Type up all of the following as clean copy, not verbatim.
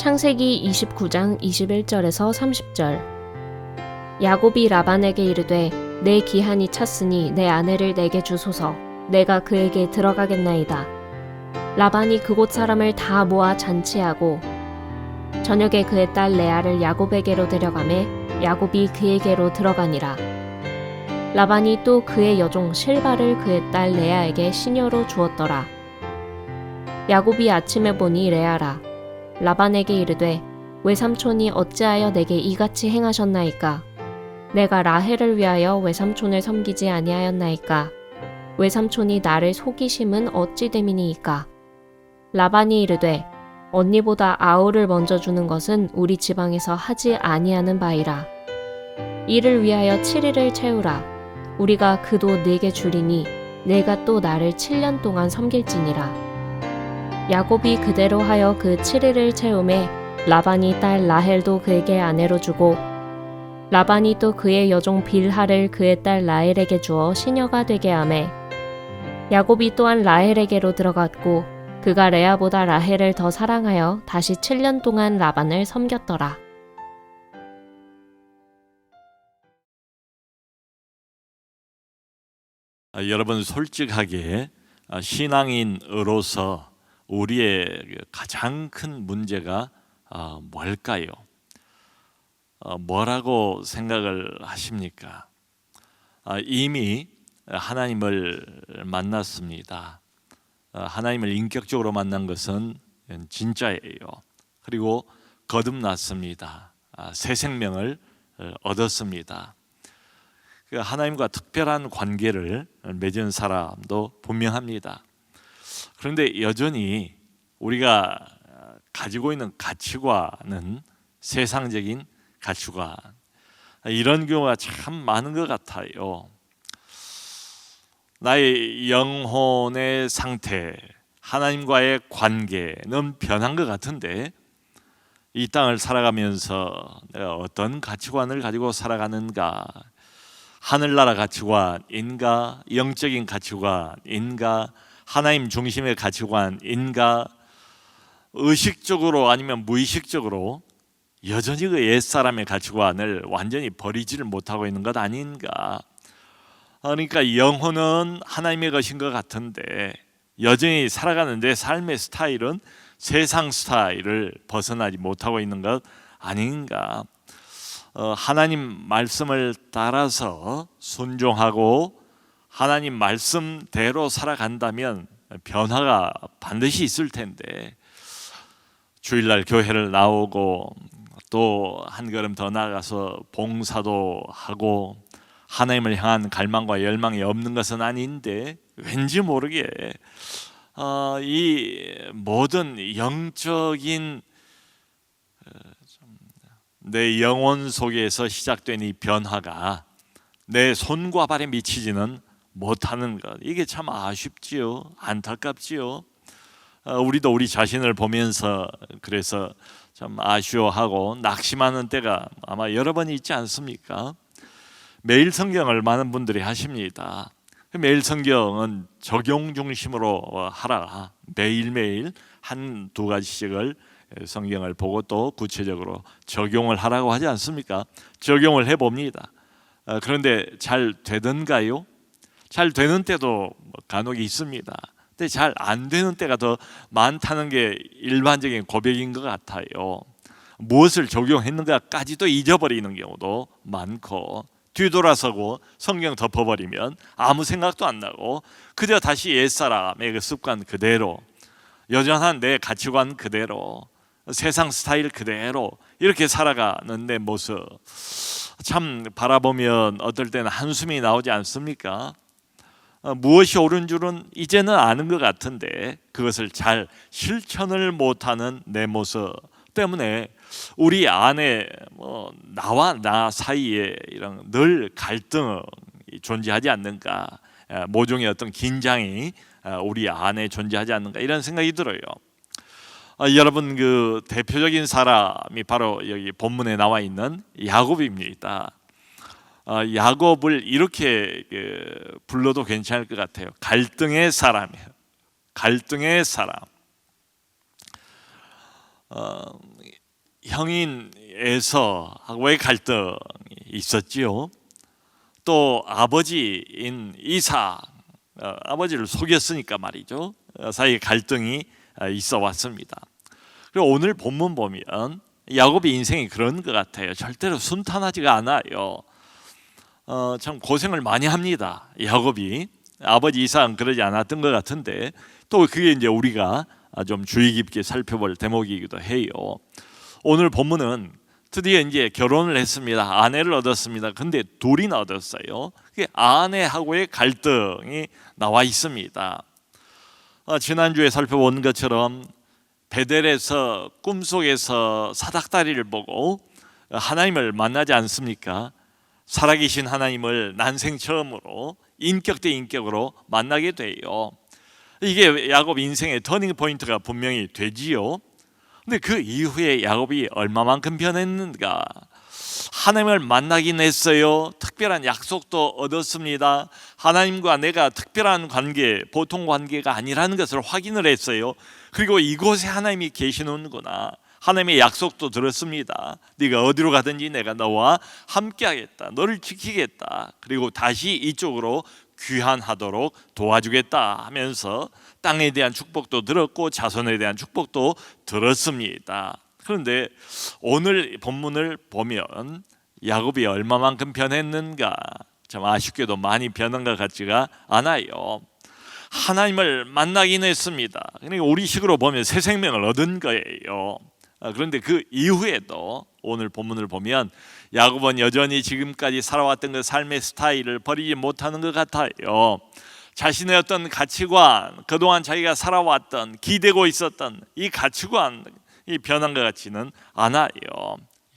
창세기 29장 21절에서 30절. 야곱이 라반에게 이르되 내 기한이 찼으니 내 아내를 내게 주소서. 내가 그에게 들어가겠나이다. 라반이 그곳 사람을 다 모아 잔치하고 저녁에 그의 딸 레아를 야곱에게로 데려가매 야곱이 그에게로 들어가니라. 라반이 또 그의 여종 실바를 그의 딸 레아에게 시녀로 주었더라. 야곱이 아침에 보니 레아라. 라반에게 이르되 외삼촌이 어찌하여 내게 이같이 행하셨나이까? 내가 라헬을 위하여 외삼촌을 섬기지 아니하였나이까? 외삼촌이 나를 속이심은 어찌 됨이니이까? 라반이 이르되 언니보다 아우를 먼저 주는 것은 우리 지방에서 하지 아니하는 바이라. 이를 위하여 7일을 채우라. 우리가 그도 네게 주리니 내가 또 나를 7년 동안 섬길지니라. 야곱이 그대로 하여 그 7일을 채우매 라반이 딸 라헬도 그에게 아내로 주고 라반이 또 그의 여종 빌하를 그의 딸 라헬에게 주어 시녀가 되게 하매 야곱이 또한 라헬에게로 들어갔고 그가 레아보다 라헬을 더 사랑하여 다시 7년 동안 라반을 섬겼더라. 여러분, 솔직하게 신앙인으로서 우리의 가장 큰 문제가 뭘까요? 뭐라고 생각을 하십니까? 이미 하나님을 만났습니다. 하나님을 인격적으로 만난 것은 진짜예요. 그리고 거듭났습니다. 새 생명을 얻었습니다. 하나님과 특별한 관계를 맺은 사람도 분명합니다. 그런데 여전히 우리가 가지고 있는 가치관은 세상적인 가치관, 이런 경우가 참 많은 것 같아요. 나의 영혼의 상태, 하나님과의 관계는 변한 것 같은데 이 땅을 살아가면서 내가 어떤 가치관을 가지고 살아가는가? 하늘나라 가치관인가? 영적인 가치관인가? 하나님 중심의 가치관인가? 의식적으로 아니면 무의식적으로 여전히 그 옛사람의 가치관을 완전히 버리지를 못하고 있는 것 아닌가? 그러니까 영혼은 하나님의 것인 것 같은데 여전히 살아가는 내 삶의 스타일은 세상 스타일을 벗어나지 못하고 있는 것 아닌가? 하나님 말씀을 따라서 순종하고 하나님 말씀대로 살아간다면 변화가 반드시 있을 텐데 주일날 교회를 나오고 또 한 걸음 더 나아가서 봉사도 하고 하나님을 향한 갈망과 열망이 없는 것은 아닌데 왠지 모르게 이 모든 영적인 내 영혼 속에서 시작된 이 변화가 내 손과 발에 미치지는 못하는 것, 이게 참 아쉽지요. 안타깝지요. 우리도 우리 자신을 보면서 그래서 참 아쉬워하고 낙심하는 때가 아마 여러 번 있지 않습니까? 매일 성경을 많은 분들이 하십니다. 매일 성경은 적용 중심으로 하라. 매일매일 한두 가지씩을 성경을 보고 또 구체적으로 적용을 하라고 하지 않습니까? 적용을 해봅니다. 그런데 잘 되던가요? 잘 되는 때도 간혹 있습니다. 근데 잘 안 되는 때가 더 많다는 게 일반적인 고백인 것 같아요. 무엇을 적용했는가까지도 잊어버리는 경우도 많고 뒤돌아서고 성경 덮어버리면 아무 생각도 안 나고 그저 다시 옛사람의 그 습관 그대로 여전한 내 가치관 그대로 세상 스타일 그대로 이렇게 살아가는 내 모습 참 바라보면 어떨 때는 한숨이 나오지 않습니까? 무엇이 옳은 줄은 이제는 아는 것 같은데 그것을 잘 실천을 못하는 내 모습 때문에 우리 안에 나와 나 사이에 이런 늘 갈등이 존재하지 않는가, 모종의 어떤 긴장이 우리 안에 존재하지 않는가 이런 생각이 들어요. 여러분, 그 대표적인 사람이 바로 여기 본문에 나와 있는 야곱입니다. 야곱을 이렇게 불러도 괜찮을 것 같아요. 갈등의 사람이에요. 갈등의 사람. 형인 에서하고의 갈등이 있었지요. 또 아버지인 이삭, 아버지를 속였으니까 말이죠. 사이에 갈등이 있어 왔습니다. 그리고 오늘 본문 보면 야곱의 인생이 그런 것 같아요. 절대로 순탄하지가 않아요. 참 고생을 많이 합니다. 야곱이 아버지 이삭은 그러지 않았던 것 같은데 또 그게 이제 우리가 좀 주의 깊게 살펴볼 대목이기도 해요. 오늘 본문은 드디어 이제 결혼을 했습니다. 아내를 얻었습니다. 근데 둘이나 얻었어요. 그게 아내하고의 갈등이 나와 있습니다. 지난주에 살펴본 것처럼 베델에서 꿈속에서 사닥다리를 보고 하나님을 만나지 않습니까? 살아계신 하나님을 난생 처음으로 인격 대 인격으로 만나게 돼요. 이게 야곱 인생의 터닝 포인트가 분명히 되지요. 근데 그 이후에 야곱이 얼마만큼 변했는가? 하나님을 만나긴 했어요. 특별한 약속도 얻었습니다. 하나님과 내가 특별한 관계, 보통 관계가 아니라는 것을 확인을 했어요. 그리고 이곳에 하나님이 계시는구나. 하나님의 약속도 들었습니다. 네가 어디로 가든지 내가 너와 함께하겠다. 너를 지키겠다. 그리고 다시 이쪽으로 귀환하도록 도와주겠다 하면서 땅에 대한 축복도 들었고 자손에 대한 축복도 들었습니다. 그런데 오늘 본문을 보면 야곱이 얼마만큼 변했는가? 참 아쉽게도 많이 변한 것 같지가 않아요. 하나님을 만나긴 했습니다. 그러니까 우리식으로 보면 새 생명을 얻은 거예요. 그런데 그 이후에도 오늘 본문을 보면 야곱은 여전히 지금까지 살아왔던 그 삶의 스타일을 버리지 못하는 것 같아요. 자신의 어떤 가치관, 그동안 자기가 살아왔던 기대고 있었던 이 가치관이 변한 것 같지는 않아요.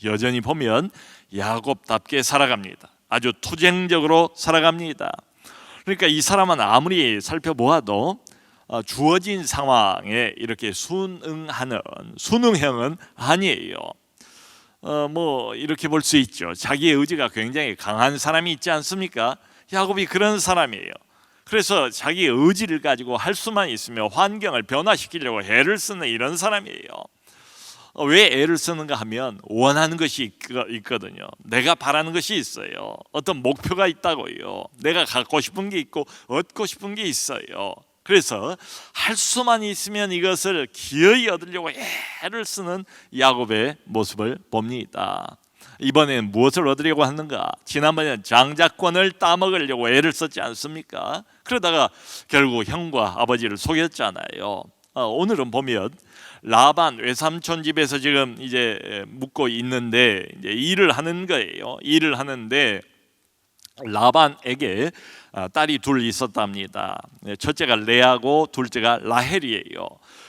여전히 보면 야곱답게 살아갑니다. 아주 투쟁적으로 살아갑니다. 그러니까 이 사람은 아무리 살펴보아도 주어진 상황에 이렇게 순응하는 순응형은 아니에요. 뭐 이렇게 볼 수 있죠. 자기의 의지가 굉장히 강한 사람이 있지 않습니까? 야곱이 그런 사람이에요. 그래서 자기의 의지를 가지고 할 수만 있으면 환경을 변화시키려고 애를 쓰는 이런 사람이에요. 왜 애를 쓰는가 하면 원하는 것이 있거든요. 내가 바라는 것이 있어요. 어떤 목표가 있다고요. 내가 갖고 싶은 게 있고 얻고 싶은 게 있어요. 그래서 할 수만 있으면 이것을 기어이 얻으려고 애를 쓰는 야곱의 모습을 봅니다. 이번에는 무엇을 얻으려고 하는가? 지난번에는 장자권을 따먹으려고 애를 썼지 않습니까? 그러다가 결국 형과 아버지를 속였잖아요. 오늘은 보면 라반 외삼촌 집에서 지금 이제 묵고 있는데 이제 일을 하는 거예요. 일을 하는데 라반에게 딸이 둘 있었답니다. 첫째가 레아고 둘째가 라헬이에요.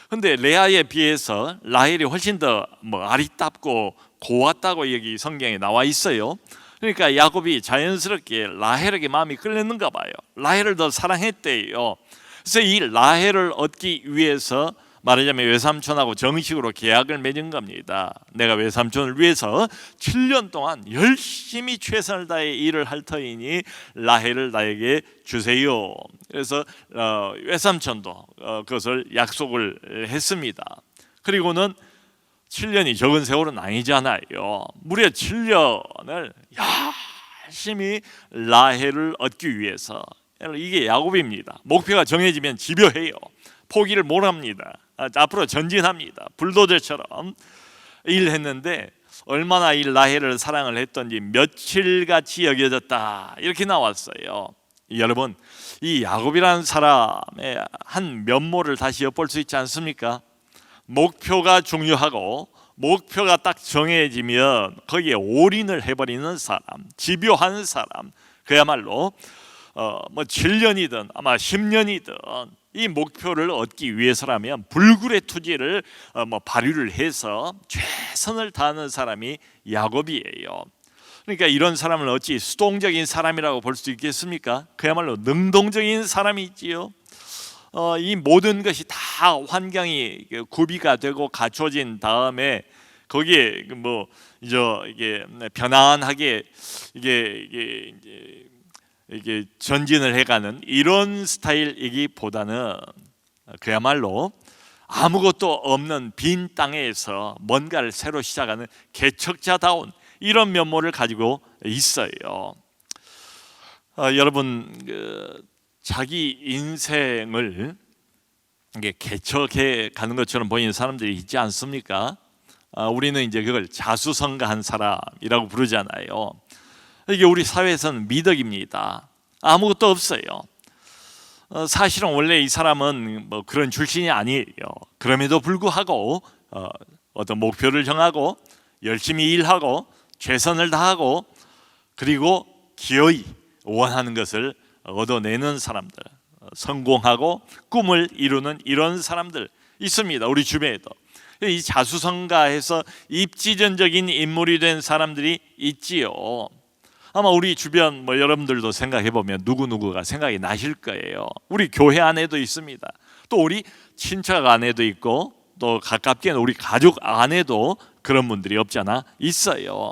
근데 레아에 비해서 라헬이 훨씬 더 아리답고 고왔다고 여기 성경에 나와 있어요. 그러니까 야곱이 자연스럽게 라헬에게 마음이 끌렸는가 봐요. 라헬을 더 사랑했대요. 그래서 이 라헬을 얻기 위해서 말하자면 외삼촌하고 정식으로 계약을 맺은 겁니다. 내가 외삼촌을 위해서 7년 동안 열심히 최선을 다해 일을 할 터이니 라헬을 나에게 주세요. 그래서 외삼촌도 그것을 약속을 했습니다. 그리고는 7년이 적은 세월은 아니잖아요. 무려 7년을 열심히 라헬을 얻기 위해서, 이게 야곱입니다. 목표가 정해지면 집요해요. 포기를 못합니다. 앞으로 전진합니다. 불도저처럼 일했는데 얼마나 이 라헬을 사랑을 했던지 며칠같이 여겨졌다 이렇게 나왔어요. 여러분, 이 야곱이라는 사람의 한 면모를 다시 엿볼 수 있지 않습니까? 목표가 중요하고 목표가 딱 정해지면 거기에 올인을 해버리는 사람, 집요한 사람, 그야말로 7년이든 아마 10년이든 이 목표를 얻기 위해서라면 불굴의 투지를 발휘를 해서 최선을 다하는 사람이 야곱이에요. 그러니까 이런 사람을 어찌 수동적인 사람이라고 볼 수 있겠습니까? 그야말로 능동적인 사람이지요. 이 모든 것이 다 환경이 구비가 되고 갖춰진 다음에 거기에 이게 편안하게 이게 전진을 해가는 이런 스타일이기보다는 그야말로 아무것도 없는 빈 땅에서 뭔가를 새로 시작하는 개척자다운 이런 면모를 가지고 있어요. 여러분, 자기 인생을 이게 개척해 가는 것처럼 보이는 사람들이 있지 않습니까? 우리는 이제 그걸 자수성가한 사람이라고 부르잖아요. 이게 우리 사회에서는 미덕입니다. 아무것도 없어요. 사실은 원래 이 사람은 뭐 그런 출신이 아니에요. 그럼에도 불구하고 어떤 목표를 정하고 열심히 일하고 최선을 다하고 그리고 기어이 원하는 것을 얻어내는 사람들, 성공하고 꿈을 이루는 이런 사람들 있습니다. 우리 주변에도. 이 자수성가해서 입지전적인 인물이 된 사람들이 있지요. 아마 우리 주변 여러분들도 생각해 보면 누구누구가 생각이 나실 거예요. 우리 교회 안에도 있습니다. 또 우리 친척 안에도 있고 또 가깝게는 우리 가족 안에도 그런 분들이 없지 않아 있어요.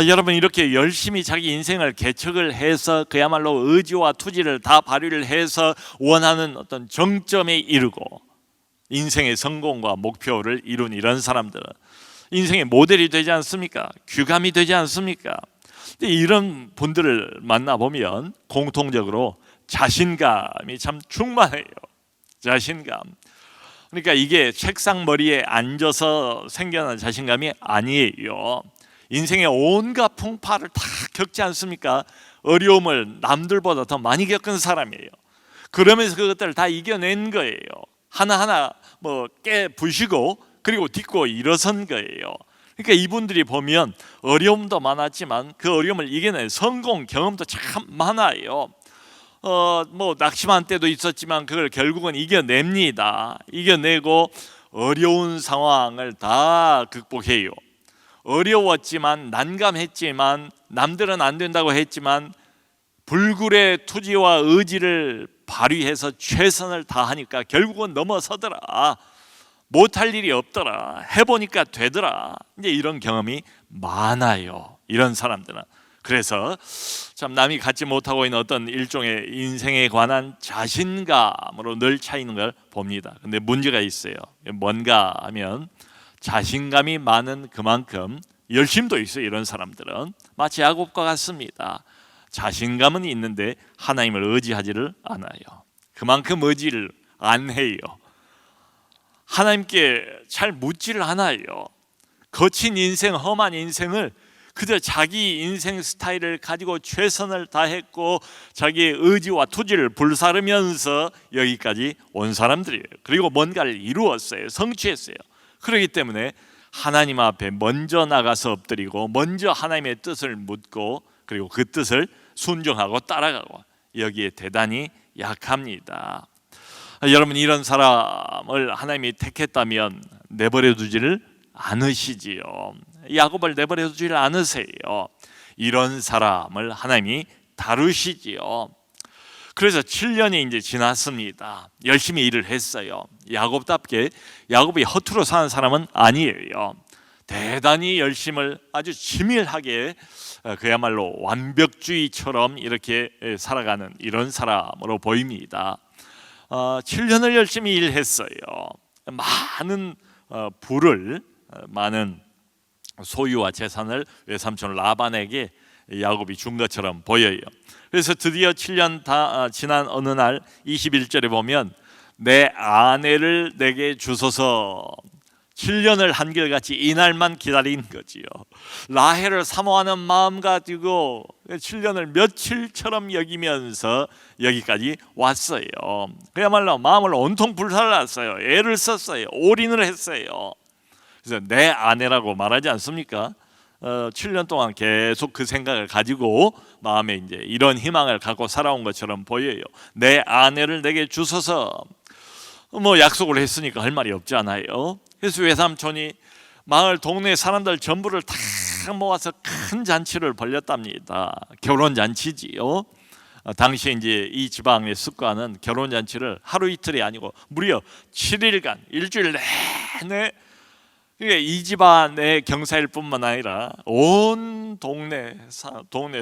여러분, 이렇게 열심히 자기 인생을 개척을 해서 그야말로 의지와 투지를 다 발휘를 해서 원하는 어떤 정점에 이르고 인생의 성공과 목표를 이룬 이런 사람들은 인생의 모델이 되지 않습니까? 규감이 되지 않습니까? 이런 분들을 만나보면 공통적으로 자신감이 참 충만해요. 자신감. 그러니까 이게 책상 머리에 앉아서 생겨난 자신감이 아니에요. 인생의 온갖 풍파를 다 겪지 않습니까? 어려움을 남들보다 더 많이 겪은 사람이에요. 그러면서 그것들을 다 이겨낸 거예요. 하나하나 깨부시고 그리고 딛고 일어선 거예요. 그러니까 이분들이 보면 어려움도 많았지만 그 어려움을 이겨낸 성공 경험도 참 많아요. 낙심한 때도 있었지만 그걸 결국은 이겨냅니다. 이겨내고 어려운 상황을 다 극복해요. 어려웠지만 난감했지만 남들은 안 된다고 했지만 불굴의 투지와 의지를 발휘해서 최선을 다하니까 결국은 넘어서더라. 못할 일이 없더라. 해보니까 되더라. 이제 이런 경험이 많아요. 이런 사람들은. 그래서 참 남이 갖지 못하고 있는 어떤 일종의 인생에 관한 자신감으로 늘 차 있는 걸 봅니다. 근데 문제가 있어요. 뭔가 하면 자신감이 많은 그만큼 열심도 있어요. 이런 사람들은 마치 야곱과 같습니다. 자신감은 있는데 하나님을 의지하지를 않아요. 그만큼 의지를 안 해요. 하나님께 잘 묻지를 않아요. 거친 인생, 험한 인생을 그저 자기 인생 스타일을 가지고 최선을 다했고 자기의 의지와 투지를 불사르면서 여기까지 온 사람들이에요. 그리고 뭔가를 이루었어요. 성취했어요. 그렇기 때문에 하나님 앞에 먼저 나가서 엎드리고 먼저 하나님의 뜻을 묻고 그리고 그 뜻을 순종하고 따라가고 여기에 대단히 약합니다. 여러분, 이런 사람을 하나님이 택했다면 내버려 두지를 않으시지요. 야곱을 내버려 두지를 않으세요. 이런 사람을 하나님이 다루시지요. 그래서 7년이 이제 지났습니다. 열심히 일을 했어요. 야곱답게 야곱이 허투루 사는 사람은 아니에요. 대단히 열심을 아주 치밀하게 그야말로 완벽주의처럼 이렇게 살아가는 이런 사람으로 보입니다. 7년을 열심히 일했어요. 많은 부를 많은 소유와 재산을 외삼촌 라반에게 야곱이 준 것처럼 보여요. 그래서 드디어 7년 다 지난 어느 날 21절에 보면 내 아내를 내게 주소서. 7년을 한결같이 이날만 기다린 거지요. 라헬을 사모하는 마음 가지고 7년을 며칠처럼 여기면서 여기까지 왔어요. 그야말로 마음을 온통 불살랐어요. 애를 썼어요. 올인을 했어요. 그래서 내 아내라고 말하지 않습니까? 7년 동안 계속 그 생각을 가지고 마음에 이제 이런 희망을 갖고 살아온 것처럼 보여요. 내 아내를 내게 주소서. 약속을 했으니까 할 말이 없지 않아요. 그래서 외삼촌이 마을 동네 사람들 전부를 다 모아서 큰 잔치를 벌였답니다. 결혼 잔치지요. 당시에 이제 이 지방의 습관은 결혼 잔치를 하루 이틀이 아니고 무려 7일간 일주일 내내 이 집안의 경사일 뿐만 아니라 온 동네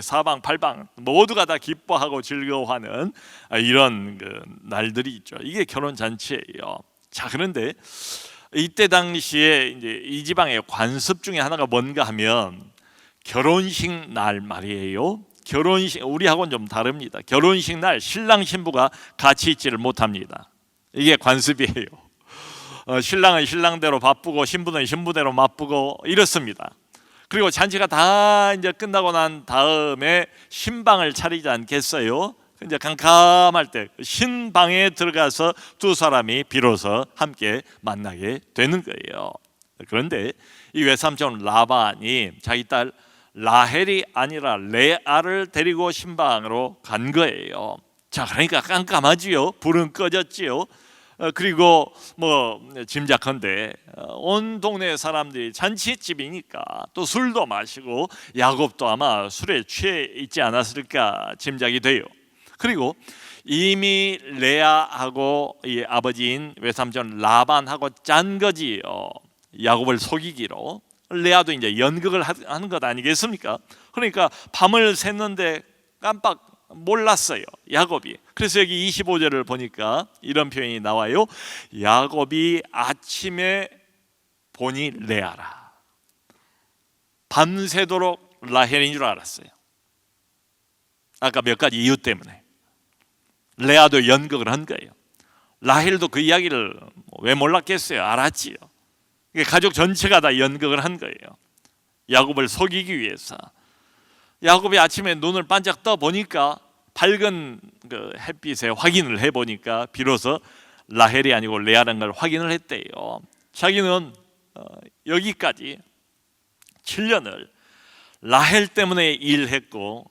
사방 팔방 모두가 다 기뻐하고 즐거워하는 이런 날들이 있죠. 이게 결혼 잔치예요. 자, 그런데 이때 당시에 이제 이 지방의 관습 중에 하나가 뭔가 하면 결혼식 날 말이에요. 결혼식, 우리하고는 좀 다릅니다. 결혼식 날 신랑 신부가 같이 있지를 못합니다. 이게 관습이에요. 신랑은 신랑대로 바쁘고 신부는 신부대로 바쁘고 이렇습니다. 그리고 잔치가 다 이제 끝나고 난 다음에 신방을 차리지 않겠어요? 이제 캄캄할 때 신방에 들어가서 두 사람이 비로소 함께 만나게 되는 거예요. 그런데 이 외삼촌 라반이 자기 딸 라헬이 아니라 레아를 데리고 신방으로 간 거예요. 자, 그러니까 깜깜하지요. 불은 꺼졌지요. 그리고 뭐 짐작컨대 온 동네 사람들이 잔치집이니까 또 술도 마시고 야곱도 아마 술에 취해 있지 않았을까 짐작이 돼요. 그리고 이미 레아하고 이 아버지인 외삼촌 라반하고 짠 거지요. 야곱을 속이기로. 레아도 이제 연극을 하는 것 아니겠습니까? 그러니까 밤을 샜는데 깜빡 몰랐어요, 야곱이. 그래서 여기 25절을 보니까 이런 표현이 나와요. 야곱이 아침에 보니 레아라. 밤새도록 라헬인 줄 알았어요. 아까 몇 가지 이유 때문에. 레아도 연극을 한 거예요. 라헬도 그 이야기를 왜 몰랐겠어요? 알았지요. 가족 전체가 다 연극을 한 거예요. 야곱을 속이기 위해서. 야곱이 아침에 눈을 반짝 떠 보니까 밝은 그 햇빛에 확인을 해 보니까 비로소 라헬이 아니고 레아라는 걸 확인을 했대요. 자기는 여기까지 7년을 라헬 때문에 일했고,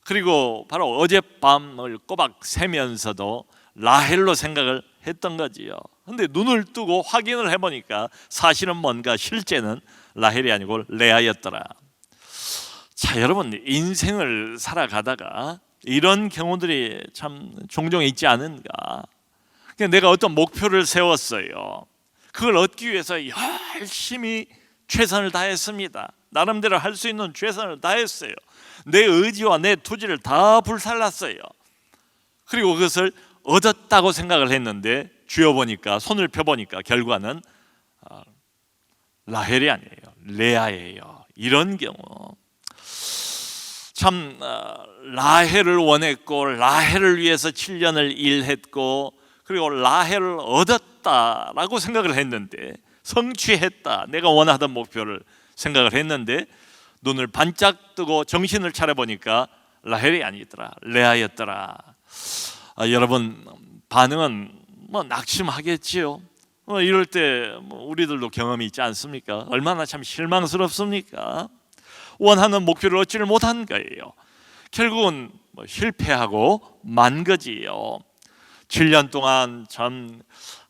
그리고 바로 어젯밤을 꼬박 새면서도 라헬로 생각을 했던 거지요. 근데 눈을 뜨고 확인을 해보니까 사실은 뭔가 실제는 라헬이 아니고 레아였더라. 자, 여러분, 인생을 살아가다가 이런 경우들이 참 종종 있지 않은가. 내가 어떤 목표를 세웠어요. 그걸 얻기 위해서 열심히 최선을 다했습니다. 나름대로 할 수 있는 최선을 다했어요. 내 의지와 내 투지를 다 불살랐어요. 그리고 그것을 얻었다고 생각을 했는데 쥐어보니까, 손을 펴보니까 결과는 라헬이 아니에요, 레아예요. 이런 경우 참 라헬을 원했고 라헬을 위해서 7년을 일했고 그리고 라헬을 얻었다라고 생각을 했는데, 성취했다, 내가 원하던 목표를 생각을 했는데 눈을 반짝 뜨고 정신을 차려보니까 라헬이 아니더라, 레아였더라. 여러분, 반응은 뭐 낙심하겠지요. 이럴 때 우리들도 경험이 있지 않습니까? 얼마나 참 실망스럽습니까? 원하는 목표를 얻지를 못한 거예요. 결국은 실패하고 만 거지요. 7년 동안 참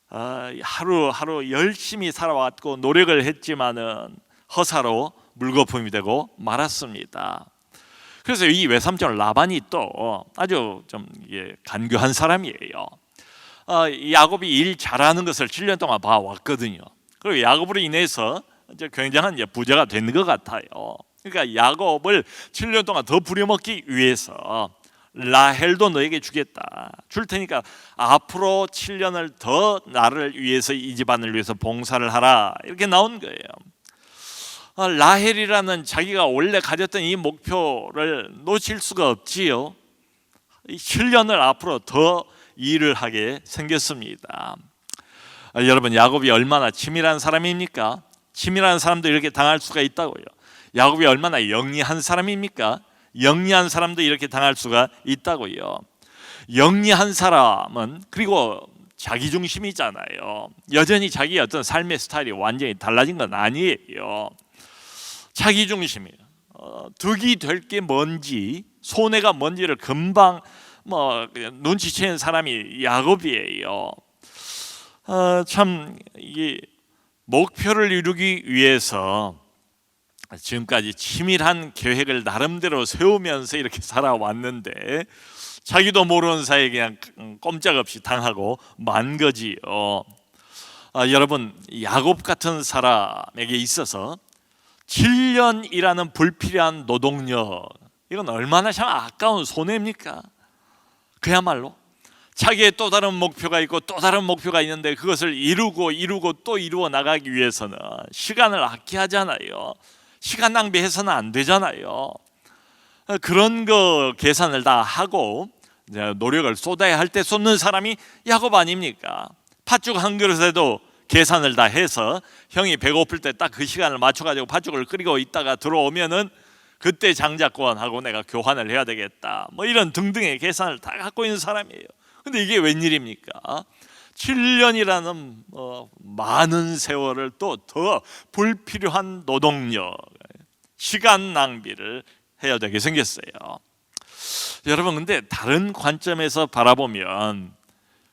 하루하루 열심히 살아왔고 노력을 했지만은 허사로 물거품이 되고 말았습니다. 그래서 이 외삼촌 라반이 또 아주 좀 간교한 사람이에요. 야곱이 일 잘하는 것을 7년 동안 봐왔거든요. 그리고 야곱으로 인해서 이제 굉장한 부자가 된 것 같아요. 그러니까 야곱을 7년 동안 더 부려먹기 위해서 라헬도 너에게 주겠다, 줄 테니까 앞으로 7년을 더 나를 위해서, 이 집안을 위해서 봉사를 하라, 이렇게 나온 거예요. 라헬이라는 자기가 원래 가졌던 이 목표를 놓칠 수가 없지요. 7년을 앞으로 더 일을 하게 생겼습니다. 여러분, 야곱이 얼마나 치밀한 사람입니까? 치밀한 사람도 이렇게 당할 수가 있다고요. 야곱이 얼마나 영리한 사람입니까? 영리한 사람도 이렇게 당할 수가 있다고요. 영리한 사람은 그리고 자기중심이잖아요. 여전히 자기의 어떤 삶의 스타일이 완전히 달라진 건 아니에요. 자기중심이에요. 득이 될 게 뭔지, 손해가 뭔지를 금방 눈치채는 사람이 야곱이에요. 참 이게 목표를 이루기 위해서 지금까지 치밀한 계획을 나름대로 세우면서 이렇게 살아왔는데 자기도 모르는 사이에 그냥 꼼짝없이 당하고 만 거지요. 여러분, 야곱 같은 사람에게 있어서 7년이라는 불필요한 노동력, 이건 얼마나 참 아까운 손해입니까? 그야말로 자기의 또 다른 목표가 있고 또 다른 목표가 있는데 그것을 이루고 또 이루어 나가기 위해서는 시간을 아껴하잖아요. 시간 낭비해서는 안 되잖아요. 그런 거 계산을 다 하고 이제 노력을 쏟아야 할 때 쏟는 사람이 야곱 아닙니까? 팥죽 한 그릇에도 계산을 다 해서 형이 배고플 때 딱 그 시간을 맞춰가지고 팥죽을 끓이고 있다가 들어오면은 그때 장자권하고 내가 교환을 해야 되겠다, 뭐 이런 등등의 계산을 다 갖고 있는 사람이에요. 근데 이게 웬일입니까? 7년이라는 많은 세월을 또 더 불필요한 노동력, 시간 낭비를 해야 되게 생겼어요. 여러분, 근데 다른 관점에서 바라보면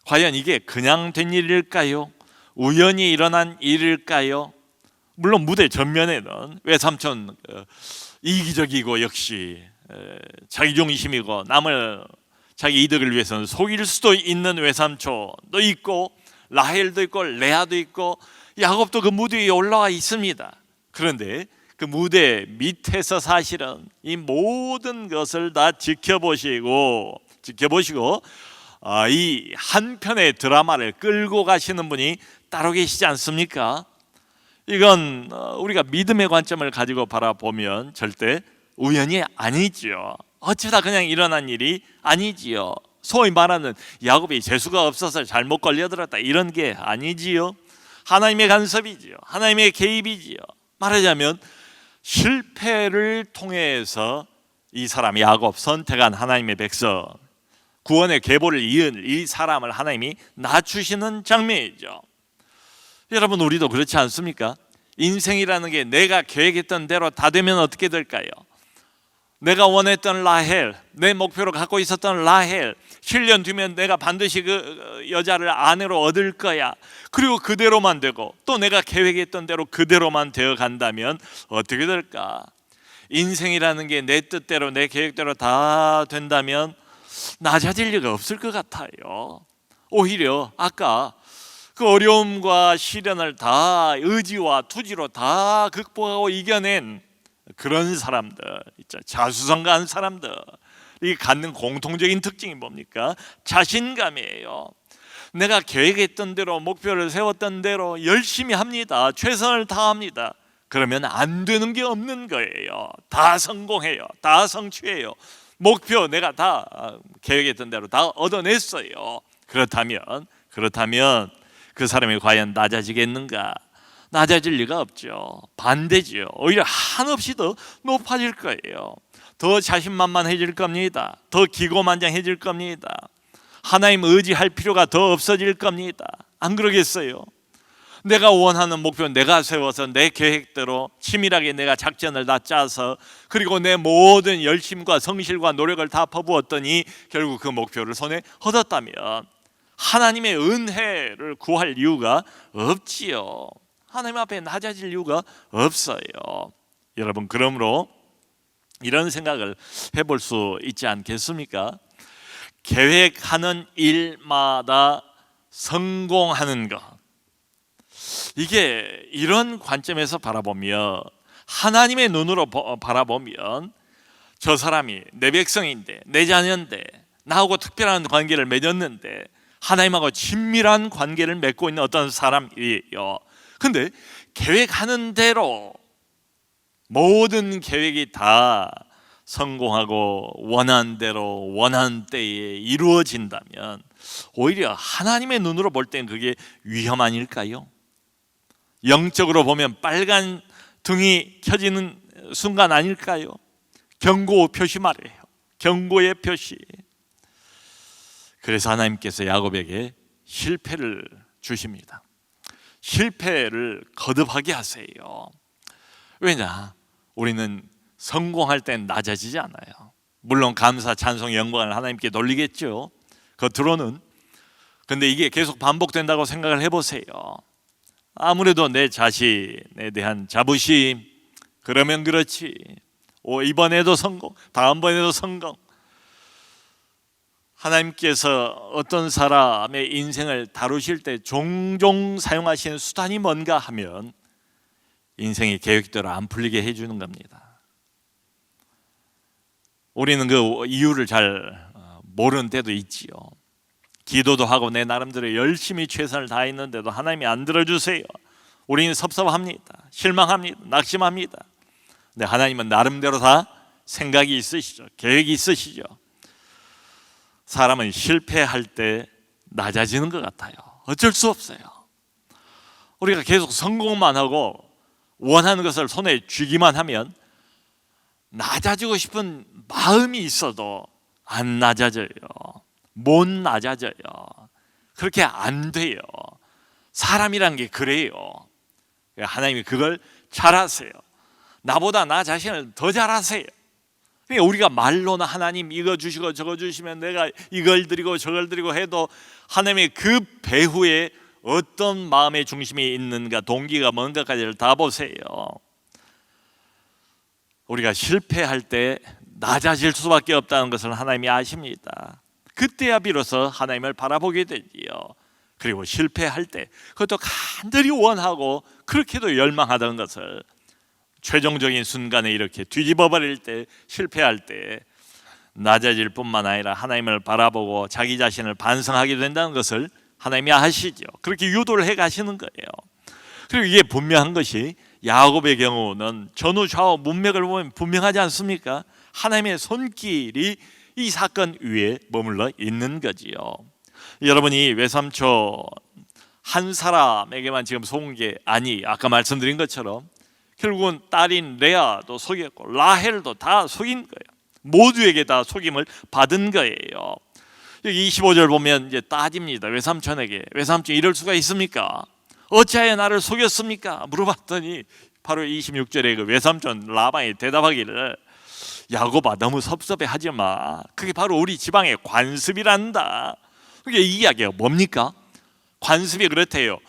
과연 이게 그냥 된 일일까요? 우연히 일어난 일일까요? 물론 무대 전면에는 외삼촌 이기적이고 역시 자기중심이고 남을 자기 이득을 위해서는 속일 수도 있는 외삼촌도 있고 라헬도 있고 레아도 있고 야곱도 그 무대 위에 올라와 있습니다. 그런데 그 무대 밑에서 사실은 이 모든 것을 다 지켜보시고 이 한편의 드라마를 끌고 가시는 분이 따로 계시지 않습니까? 이건 우리가 믿음의 관점을 가지고 바라보면 절대 우연이 아니지요. 어쩌다 그냥 일어난 일이 아니지요. 소위 말하는 야곱이 재수가 없어서 잘못 걸려들었다, 이런 게 아니지요. 하나님의 간섭이지요. 하나님의 개입이지요. 말하자면 실패를 통해서 이 사람 야곱, 선택한 하나님의 백성, 구원의 계보를 이은 이 사람을 하나님이 낮추시는 장면이죠. 여러분, 우리도 그렇지 않습니까? 인생이라는 게 내가 계획했던 대로 다 되면 어떻게 될까요? 내가 원했던 라헬, 내 목표로 갖고 있었던 라헬, 7년 뒤면 내가 반드시 그 여자를 아내로 얻을 거야. 그리고 그대로만 되고 또 내가 계획했던 대로 그대로만 되어 간다면 어떻게 될까? 인생이라는 게 내 뜻대로 내 계획대로 다 된다면 낮아질 리가 없을 것 같아요. 오히려 아까 그 어려움과 시련을 다 의지와 투지로 다 극복하고 이겨낸 그런 사람들, 자수성가한 사람들이 갖는 공통적인 특징이 뭡니까? 자신감이에요. 내가 계획했던 대로, 목표를 세웠던 대로 열심히 합니다. 최선을 다합니다. 그러면 안 되는 게 없는 거예요. 다 성공해요. 다 성취해요. 목표 내가 다 계획했던 대로 다 얻어냈어요. 그렇다면 그 사람이 과연 낮아지겠는가? 낮아질 리가 없죠. 반대지요. 오히려 한없이 더 높아질 거예요. 더 자신만만해질 겁니다. 더 기고만장해질 겁니다. 하나님 의지할 필요가 더 없어질 겁니다. 안 그러겠어요? 내가 원하는 목표 내가 세워서 내 계획대로 치밀하게 내가 작전을 다 짜서 그리고 내 모든 열심과 성실과 노력을 다 퍼부었더니 결국 그 목표를 손에 얻었다면 하나님의 은혜를 구할 이유가 없지요. 하나님 앞에 낮아질 이유가 없어요. 여러분, 그러므로 이런 생각을 해볼 수 있지 않겠습니까? 계획하는 일마다 성공하는 것, 이게 이런 관점에서 바라보면, 하나님의 눈으로 바라보면 저 사람이 내 백성인데, 내 자녀인데, 나하고 특별한 관계를 맺었는데 하나님하고 친밀한 관계를 맺고 있는 어떤 사람이에요. 근데 계획하는 대로 모든 계획이 다 성공하고 원하는 대로 원하는 때에 이루어진다면 오히려 하나님의 눈으로 볼 때는 그게 위험 아닐까요? 영적으로 보면 빨간 등이 켜지는 순간 아닐까요? 경고 표시 말이에요. 경고의 표시. 그래서 하나님께서 야곱에게 실패를 주십니다. 실패를 거듭하게 하세요. 왜냐? 우리는 성공할 땐 낮아지지 않아요. 물론 감사, 찬송, 영광을 하나님께 돌리겠죠, 겉으로는. 근데 이게 계속 반복된다고 생각을 해보세요. 아무래도 내 자신에 대한 자부심, 그러면 그렇지, 이번에도 성공, 다음번에도 성공. 하나님께서 어떤 사람의 인생을 다루실 때 종종 사용하시는 수단이 뭔가 하면 인생이 계획대로 안 풀리게 해주는 겁니다. 우리는 그 이유를 잘 모르는 때도 있지요. 기도도 하고 내 나름대로 열심히 최선을 다했는데도 하나님이 안 들어주세요. 우리는 섭섭합니다. 실망합니다. 낙심합니다. 근데 하나님은 나름대로 다 생각이 있으시죠. 계획이 있으시죠. 사람은 실패할 때 낮아지는 것 같아요. 어쩔 수 없어요. 우리가 계속 성공만 하고 원하는 것을 손에 쥐기만 하면 낮아지고 싶은 마음이 있어도 안 낮아져요. 못 낮아져요. 그렇게 안 돼요. 사람이란 게 그래요. 하나님이 그걸 잘 아세요. 나보다 나 자신을 더 잘 아세요. 그러니까 우리가 말로는 하나님 이거 주시고 저거 주시면 내가 이걸 드리고 저걸 드리고 해도 하나님의 그 배후에 어떤 마음의 중심이 있는가, 동기가 뭔가까지를 다 보세요. 우리가 실패할 때 낮아질 수밖에 없다는 것을 하나님이 아십니다. 그때야 비로소 하나님을 바라보게 되지요. 그리고 실패할 때 그것도 간절히 원하고 그렇게도 열망하던 것을 최종적인 순간에 이렇게 뒤집어 버릴 때, 실패할 때 낮아질 뿐만 아니라 하나님을 바라보고 자기 자신을 반성하게 된다는 것을 하나님이 아시죠. 그렇게 유도를 해 가시는 거예요. 그리고 이게 분명한 것이 야곱의 경우는 전후 좌우 문맥을 보면 분명하지 않습니까? 하나님의 손길이 이 사건 위에 머물러 있는 거지요. 여러분이 외삼촌 한 사람에게만 지금 속은 게 아니, 아까 말씀드린 것처럼 결국은 딸인 레아도 속였고 라헬도 다 속인 거예요. 모두에게 다 속임을 받은 거예요. 여기 25절 보면 이제 따집니다. 외삼촌에게. 외삼촌 이럴 수가 있습니까? 어찌하여 나를 속였습니까? 물어봤더니 바로 26절에 그 외삼촌 라반이 대답하기를 야곱아 너무 섭섭해하지 마. 그게 바로 우리 지방의 관습이란다. 그게 이 이야기가 뭡니까? 관습이 그렇대요.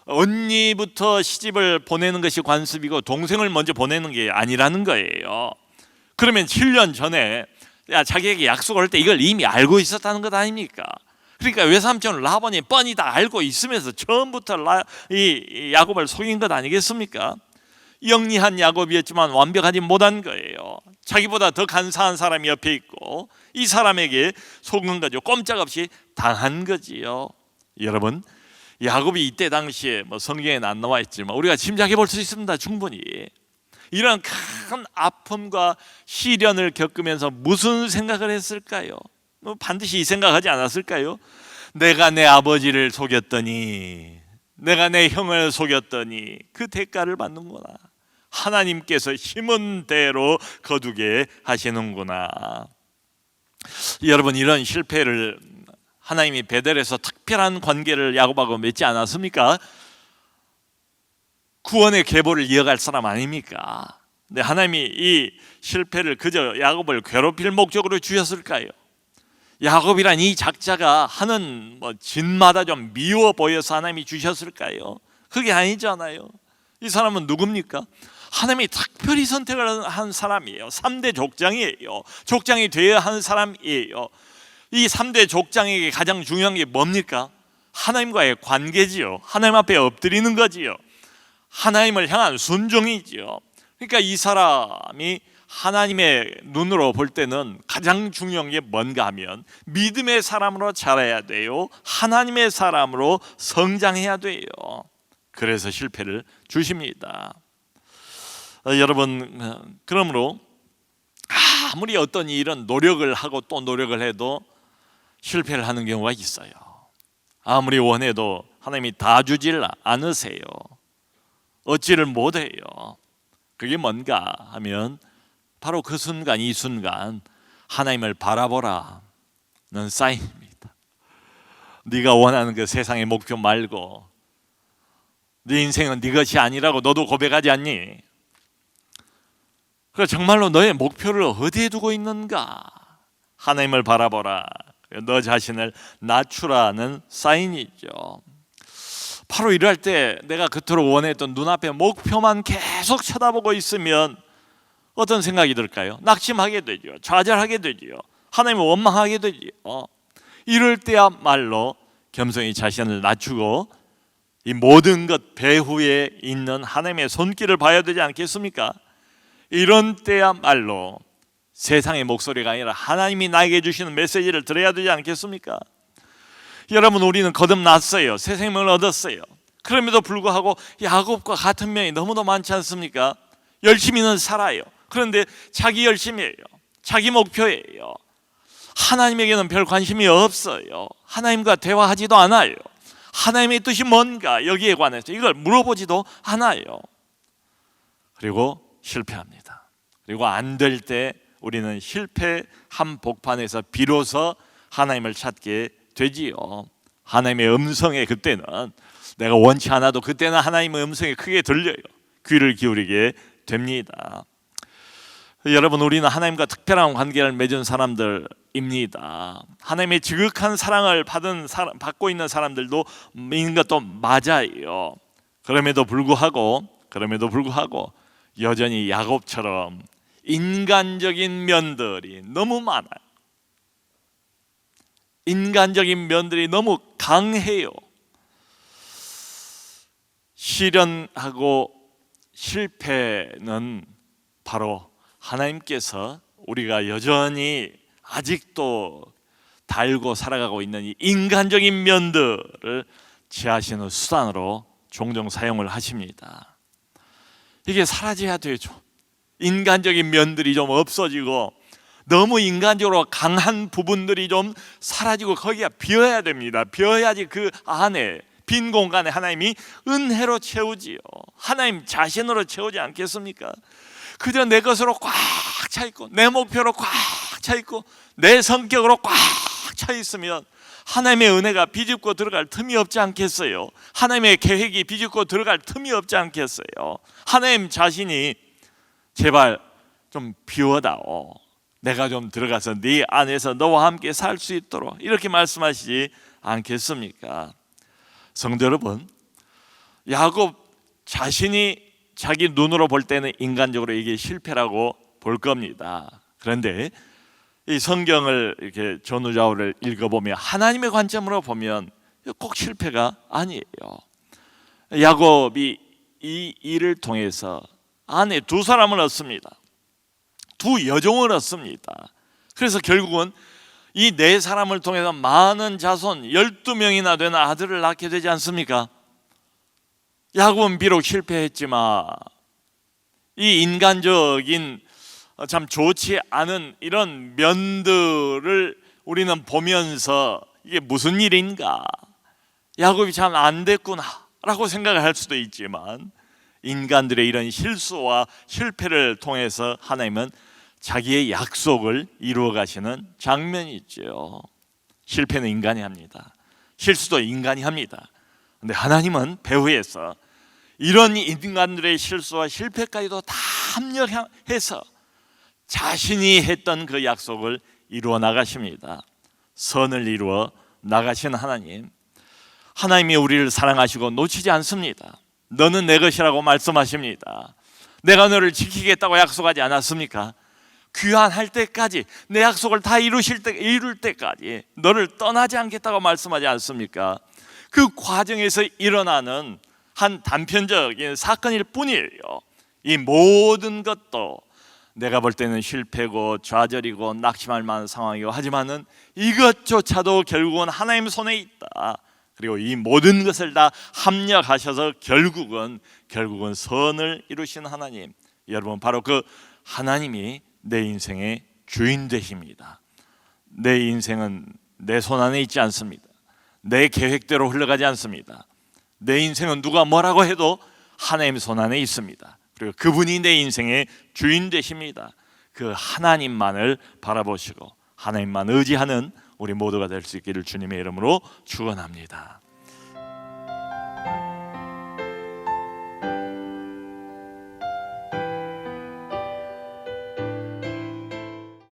언니부터 시집을 보내는 것이 관습이고 동생을 먼저 보내는 게 아니라는 거예요. 그러면 7년 전에 자기에게 약속을 할 때 이걸 이미 알고 있었다는 것 아닙니까? 그러니까 외삼촌 라반이 뻔히 다 알고 있으면서 처음부터 이 야곱을 속인 것 아니겠습니까? 영리한 야곱이었지만 완벽하지 못한 거예요. 자기보다 더 간사한 사람이 옆에 있고 이 사람에게 속은 거죠. 꼼짝없이 당한 거지요. 여러분, 야곱이 이때 당시에 뭐 성경에는 안 나와 있지만 우리가 짐작해 볼 수 있습니다. 충분히 이런 큰 아픔과 시련을 겪으면서 무슨 생각을 했을까요? 반드시 이 생각하지 않았을까요? 내가 내 아버지를 속였더니, 내가 내 형을 속였더니 그 대가를 받는구나. 하나님께서 심은 대로 거두게 하시는구나. 여러분, 이런 실패를 하나님이 베델에서 특별한 관계를 야곱하고 맺지 않았습니까? 구원의 계보를 이어갈 사람 아닙니까? 근데 하나님이 이 실패를 그저 야곱을 괴롭힐 목적으로 주셨을까요? 야곱이란 이 작자가 하는 짓마다 좀 미워 보여서 하나님이 주셨을까요? 그게 아니잖아요. 이 사람은 누굽니까? 하나님이 특별히 선택을 한 사람이에요. 3대 족장이에요. 족장이 되어야 하는 사람이에요. 이 3대 족장에게 가장 중요한 게 뭡니까? 하나님과의 관계지요. 하나님 앞에 엎드리는 거지요. 하나님을 향한 순종이지요. 그러니까 이 사람이 하나님의 눈으로 볼 때는 가장 중요한 게 뭔가 하면 믿음의 사람으로 자라야 돼요. 하나님의 사람으로 성장해야 돼요. 그래서 실패를 주십니다. 여러분, 그러므로 아무리 어떤 일은 노력을 하고 또 노력을 해도 실패를 하는 경우가 있어요. 아무리 원해도 하나님이 다 주질 않으세요. 얻지를 못해요. 그게 뭔가 하면 바로 그 순간, 이 순간 하나님을 바라보라는 사인입니다. 네가 원하는 그 세상의 목표 말고 네 인생은 네 것이 아니라고 너도 고백하지 않니? 그래서 정말로 너의 목표를 어디에 두고 있는가? 하나님을 바라보라. 너 자신을 낮추라는 사인이죠. 바로 이럴 때 내가 그토록 원했던 눈앞의 목표만 계속 쳐다보고 있으면 어떤 생각이 들까요? 낙심하게 되죠. 좌절하게 되죠. 하나님을 원망하게 되죠. 이럴 때야말로 겸손히 자신을 낮추고 이 모든 것 배후에 있는 하나님의 손길을 봐야 되지 않겠습니까? 이런 때야말로 세상의 목소리가 아니라 하나님이 나에게 주시는 메시지를 들어야 되지 않겠습니까? 여러분, 우리는 거듭났어요. 새 생명을 얻었어요. 그럼에도 불구하고 야곱과 같은 면이 너무도 많지 않습니까? 열심히는 살아요. 그런데 자기 열심이에요. 자기 목표예요. 하나님에게는 별 관심이 없어요. 하나님과 대화하지도 않아요. 하나님의 뜻이 뭔가 여기에 관해서 이걸 물어보지도 않아요. 그리고 실패합니다. 그리고 안 될 때 우리는 실패한 복판에서 비로소 하나님을 찾게 되지요. 하나님의 음성에 그때는 내가 원치 않아도 그때는 하나님의 음성이 크게 들려요. 귀를 기울이게 됩니다. 여러분, 우리는 하나님과 특별한 관계를 맺은 사람들입니다. 하나님의 지극한 사랑을 받고 있는 사람들도 있는 것도 맞아요. 그럼에도 불구하고 여전히 야곱처럼 인간적인 면들이 너무 많아요. 인간적인 면들이 너무 강해요. 시련하고 실패는 바로 하나님께서 우리가 여전히 아직도 달고 살아가고 있는 이 인간적인 면들을 지하시는 수단으로 종종 사용을 하십니다. 이게 사라져야 되죠. 인간적인 면들이 좀 없어지고 너무 인간적으로 강한 부분들이 좀 사라지고 거기가 비어야 됩니다. 비어야지 그 안에 빈 공간에 하나님이 은혜로 채우지요. 하나님 자신으로 채우지 않겠습니까? 그저 내 것으로 꽉 차 있고 내 목표로 꽉 차 있고 내 성격으로 꽉 차 있으면 하나님의 은혜가 비집고 들어갈 틈이 없지 않겠어요? 하나님의 계획이 비집고 들어갈 틈이 없지 않겠어요? 하나님 자신이 제발 좀 비워다오. 내가 좀 들어가서 네 안에서 너와 함께 살 수 있도록 이렇게 말씀하시지 않겠습니까? 성도 여러분, 야곱 자신이 자기 눈으로 볼 때는 인간적으로 이게 실패라고 볼 겁니다. 그런데 이 성경을 이렇게 전후좌우를 읽어보면 하나님의 관점으로 보면 꼭 실패가 아니에요. 야곱이 이 일을 통해서 아내 두 사람을 얻습니다. 두 여종을 얻습니다. 그래서 결국은 이 네 사람을 통해서 많은 자손 12명이나 되는 아들을 낳게 되지 않습니까? 야곱은 비록 실패했지만 이 인간적인 참 좋지 않은 이런 면들을 우리는 보면서 이게 무슨 일인가, 야곱이 참 안 됐구나 라고 생각을 할 수도 있지만 인간들의 이런 실수와 실패를 통해서 하나님은 자기의 약속을 이루어 가시는 장면이 있죠. 실패는 인간이 합니다. 실수도 인간이 합니다. 그런데 하나님은 배후에서 이런 인간들의 실수와 실패까지도 다 합력해서 자신이 했던 그 약속을 이루어 나가십니다. 선을 이루어 나가시는 하나님, 하나님이 우리를 사랑하시고 놓치지 않습니다. 너는 내 것이라고 말씀하십니다. 내가 너를 지키겠다고 약속하지 않았습니까? 귀환할 때까지, 내 약속을 다 이룰 때까지 너를 떠나지 않겠다고 말씀하지 않습니까? 그 과정에서 일어나는 한 단편적인 사건일 뿐이에요. 이 모든 것도 내가 볼 때는 실패고 좌절이고 낙심할 만한 상황이고 하지만은 이것조차도 결국은 하나님 손에 있다. 그리고 이 모든 것을 다 합력하셔서 결국은 선을 이루시는 하나님, 여러분 바로 그 하나님이 내 인생의 주인 되십니다. 내 인생은 내 손 안에 있지 않습니다. 내 계획대로 흘러가지 않습니다. 내 인생은 누가 뭐라고 해도 하나님 손 안에 있습니다. 그리고 그분이 내 인생의 주인 되십니다. 그 하나님만을 바라보시고 하나님만 의지하는 우리 모두가 될 수 있기를 주님의 이름으로 축원합니다.